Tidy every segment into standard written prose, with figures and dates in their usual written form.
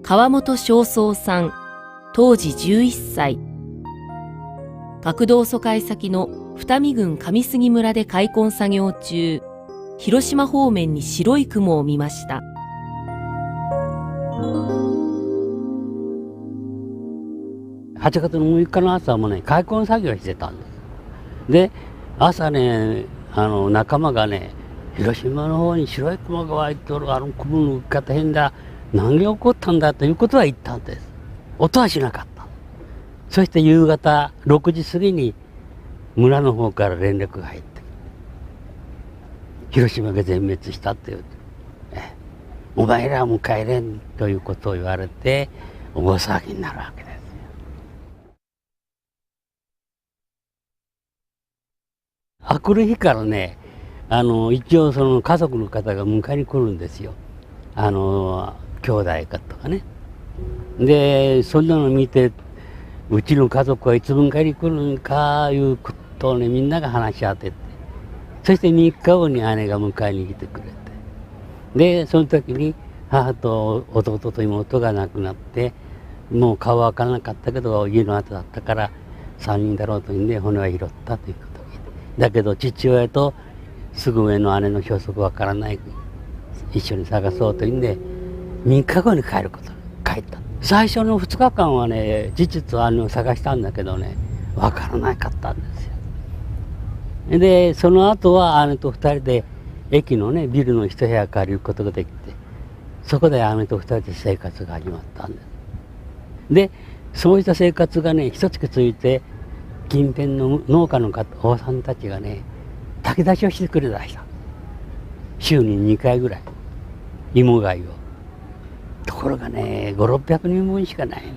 川本正宗さん、当時11歳。学童疎開先の二見郡上杉村で開墾作業中、広島方面に白い雲を見ました。8月の6日の朝もね、開墾作業してたんです。で、朝ね、仲間がね、広島の方に白い雲が湧いておる、雲の浮き方変だ、何が起こったんだということは言ったんです。音はしなかった。そして夕方6時過ぎに村の方から連絡が入って広島が全滅したっていう、お前らはもう帰れんということを言われて大騒ぎになるわけですよ。あくる日からね、一応その家族の方が迎えに来るんですよ。兄弟かとかね。でそんなの見て、うちの家族はいつ迎えに来るんかいうことをね、みんなが話し合ってて、そして3日後に姉が迎えに来てくれて、でその時に母と弟と妹が亡くなって、もう顔は分からなかったけど家の後だったから3人だろうというんで骨は拾ったということを聞いて、だけど父親とすぐ上の姉の消息わからない、一緒に探そうというんで3日後に帰った。最初の2日間はね、実は姉を探したんだけどね、わからなかったんですよ。でその後は姉と2人で駅のねビルの一部屋借りることができて、そこで姉と2人で生活が始まったんです。でそういった生活がね一月続いて、近辺の農家のおばさんたちがね炊き出しをしてくれた人、週に2回ぐらい芋貝を。ところがね500〜600人分しかないの。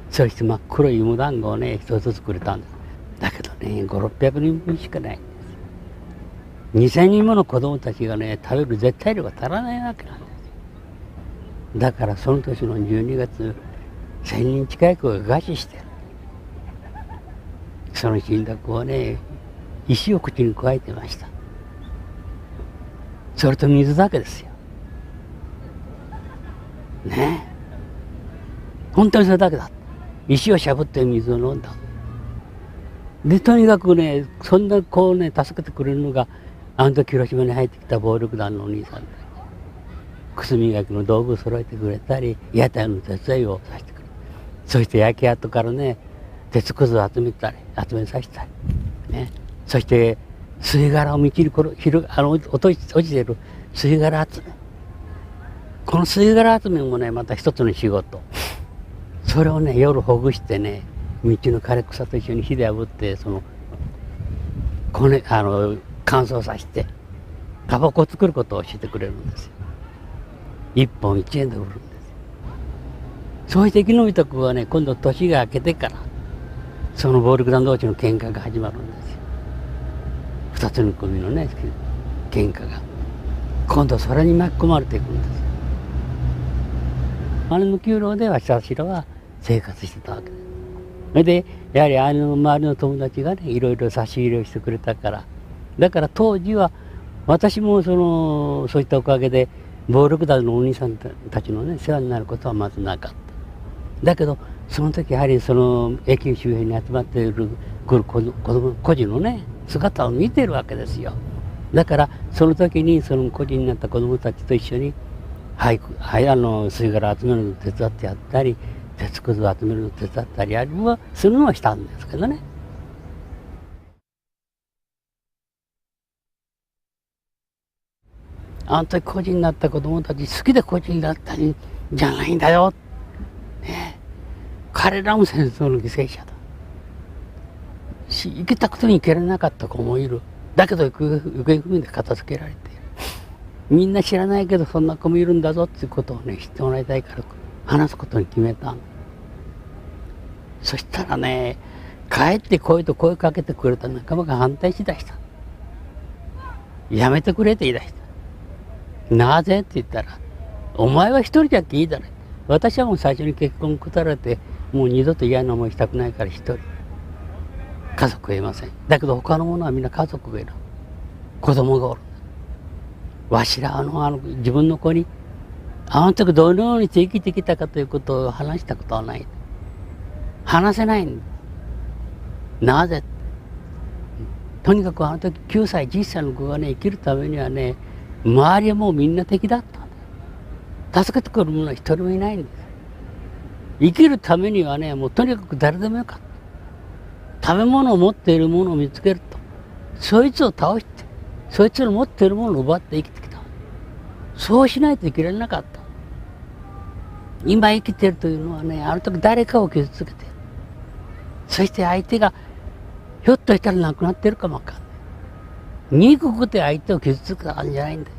そして真っ黒い芋団子をね一つずつくれたんです。だけどね500〜600人分しかないんです。2000人もの子供たちがね食べる絶対量が足らないわけなんです。だからその年の12月1000人近い子が餓死してる。その死んだ子はね石を口にくわえてました。それと水だけですよね。本当にそれだけだ。石をしゃぶって水を飲んだ。でとにかくね、そんな子をね助けてくれるのが、あの時広島に入ってきた暴力団のお兄さんたち。くすみがきの道具を揃えてくれたり、屋台の手伝いをさせてくれる。そして焼け跡からね鉄くずを集めさせたりね。そして吸い殻を道に落ちている吸い殻集め、この吸い殻集めもねまた一つの仕事。それをね夜ほぐしてね、道の枯れ草と一緒に火で炙って、その乾燥させてタバコを作ることを教えてくれるんですよ。1本1円で売るんです。そうして生き延びた子はね、今度年が明けてからその暴力団同士の喧嘩が始まるんですよ。2つの組のね喧嘩が今度それに巻き込まれていくんです。姉の給料で私らは生活してたわけです。それでやはり姉の周りの友達がねいろいろ差し入れをしてくれたから、だから当時は私もそういったおかげで暴力団のお兄さんたちのね世話になることはまずなかった。だけどその時やはりその駅周辺に集まってくる子供孤児のね姿を見てるわけですよ。だからその時にその孤児になった子供たちと一緒に吸い殻集めるのを手伝ってやったり、鉄くずを集めるのを手伝ったりするのはしたんですけどね。あの時孤児になった子供たち好きで孤児になったんじゃないんだよ、ね、彼らも戦争の犠牲者だし、行けたことに行けられなかった子もいる。だけど行方不明で片付けられている。みんな知らないけどそんな子もいるんだぞっていうことをね知ってもらいたいから話すことに決めた。そしたらね、帰ってこいと声かけてくれた仲間が反対しだした。やめてくれって言い出した。なぜって言ったら、お前は一人じゃいいだろ。私はもう最初に結婚断られて、もう二度と嫌な思いしたくないから一人。家族がいません。だけど他の者はみんな家族がいる。子供がおる。わしら自分の子にあの時どのようにして生きてきたかということを話したことはない。話せないんだ。なぜ？とにかくあの時9歳、10歳の子がね、生きるためにはね、周りはもうみんな敵だったんだ。助けてくれる者は一人もいないんです。生きるためにはね、もうとにかく誰でもよかった。食べ物を持っている者を見つけると、そいつを倒して、そいつの持っているものを奪って生きてきた。そうしないと生きられなかった。今生きているというのはね、あの時誰かを傷つけて、そして相手がひょっとしたら亡くなっているかもわかんない。憎くて相手を傷つけたんじゃないんだよ。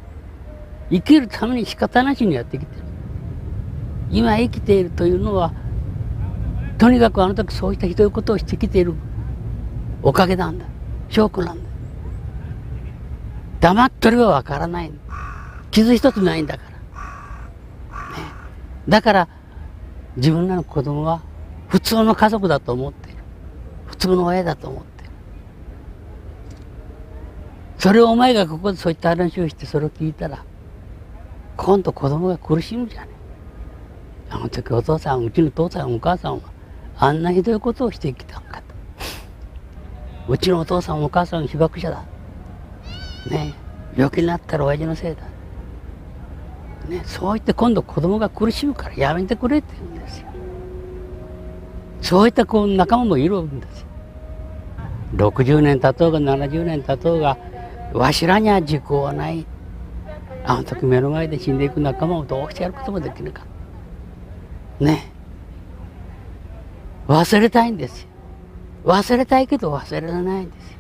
生きるために仕方なしにやってきてる。今生きているというのは、とにかくあの時そういったひどいことをしてきているおかげなんだ。証拠なんだ。黙っとればわからない。傷一つないんだから。ね、だから自分らの子供は普通の家族だと思っている。普通の親だと思っている。それをお前がここでそういった話をしてそれを聞いたら、今度子供が苦しむじゃねえ。あの時お父さん、うちの父さんお母さんはあんなひどいことをしてきたのかと。うちのお父さんお母さん被爆者だ。ねえ、病気になったら親父のせいだ。ね、そう言って今度子供が苦しむからやめてくれって言うんですよ。そういったこう仲間もいるんですよ。60年経とうが70年経とうが、わしらには時効はない。あの時目の前で死んでいく仲間をどうしてやることもできなかった。ねえ、忘れたいんですよ。忘れたいけど忘れられないんですよ。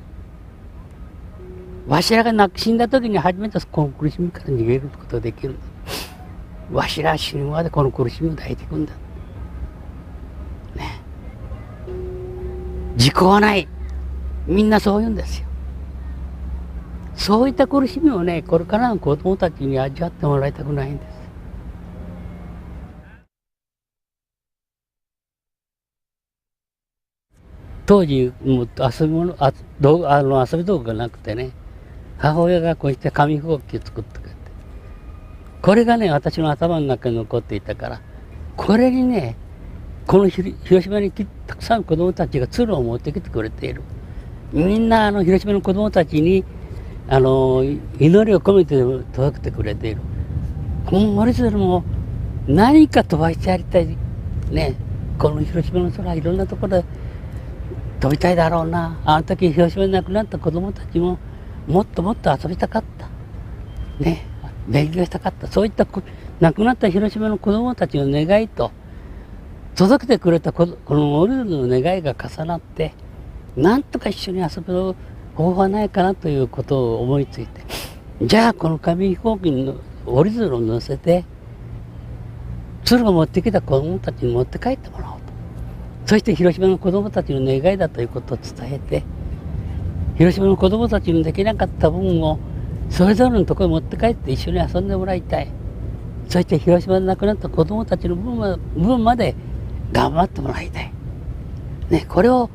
わしらが死んだ時に初めてこの苦しみから逃げることができるんだ。わしら死ぬまでこの苦しみを抱いていくんだ。ねえ、時効はない。みんなそう言うんですよ。そういった苦しみをね、これからの子供たちに味わってもらいたくないんです。当時もう遊び物、遊び道具がなくてね、母親がこうして紙飛行機を作ってくれて、これがね、私の頭の中に残っていたから、これにね、この広島にたくさんの子供たちが鶴を持ってきてくれている。みんな広島の子供たちに祈りを込めて届けてくれている。この森鶴も何か飛ばしてやりたい。ね、この広島の空、いろんなところで飛びたいだろうな。あの時広島に亡くなった子供たちももっともっと遊びたかった。ね、勉強したかった。そういった亡くなった広島の子供たちの願いと、届けてくれたこの森鶴の願いが重なって、なんとか一緒に遊ぶ方法はないかなということを思いついて、じゃあこの紙飛行機に折り鶴を乗せて、鶴を持ってきた子供たちに持って帰ってもらおうと。そして広島の子供たちの願いだということを伝えて、広島の子供たちにできなかった分をそれぞれのところに持って帰って一緒に遊んでもらいたい。そして広島で亡くなった子供たちの分まで頑張ってもらいたい。ね、これを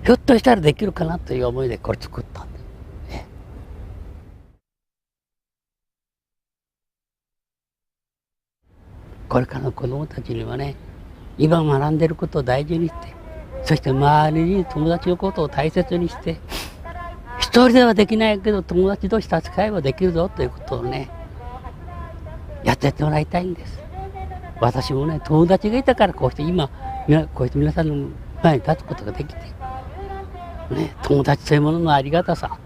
ひょっとしたらできるかなという思いでこれ作ったんです。ね、これからの子供たちにはね、今学んでいることを大事にして、そして周りに友達のことを大切にして、一人ではできないけど友達同士助け合えばできるぞということをね、やってやってもらいたいんです。私もね、友達がいたからこうして今こうして皆さんの前に立つことができて、ね、友達というもののありがたさ、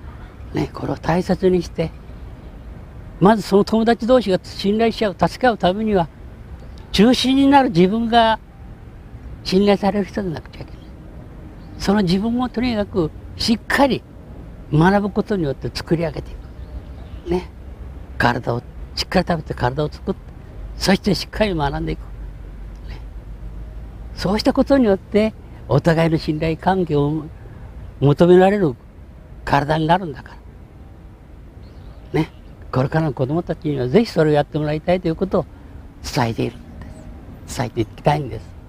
ね、これを大切にして、まずその友達同士が信頼し合う、助け合うためには、中心になる自分が信頼される人でなくちゃいけない。その自分をとにかくしっかり学ぶことによって作り上げていく。ね、体をしっかり食べて体を作って、そしてしっかり学んでいく。ね、そうしたことによってお互いの信頼関係を求められる体になるんだから。ね、これからの子供たちにはぜひそれをやってもらいたいということを伝えているんです。伝えていきたいんです。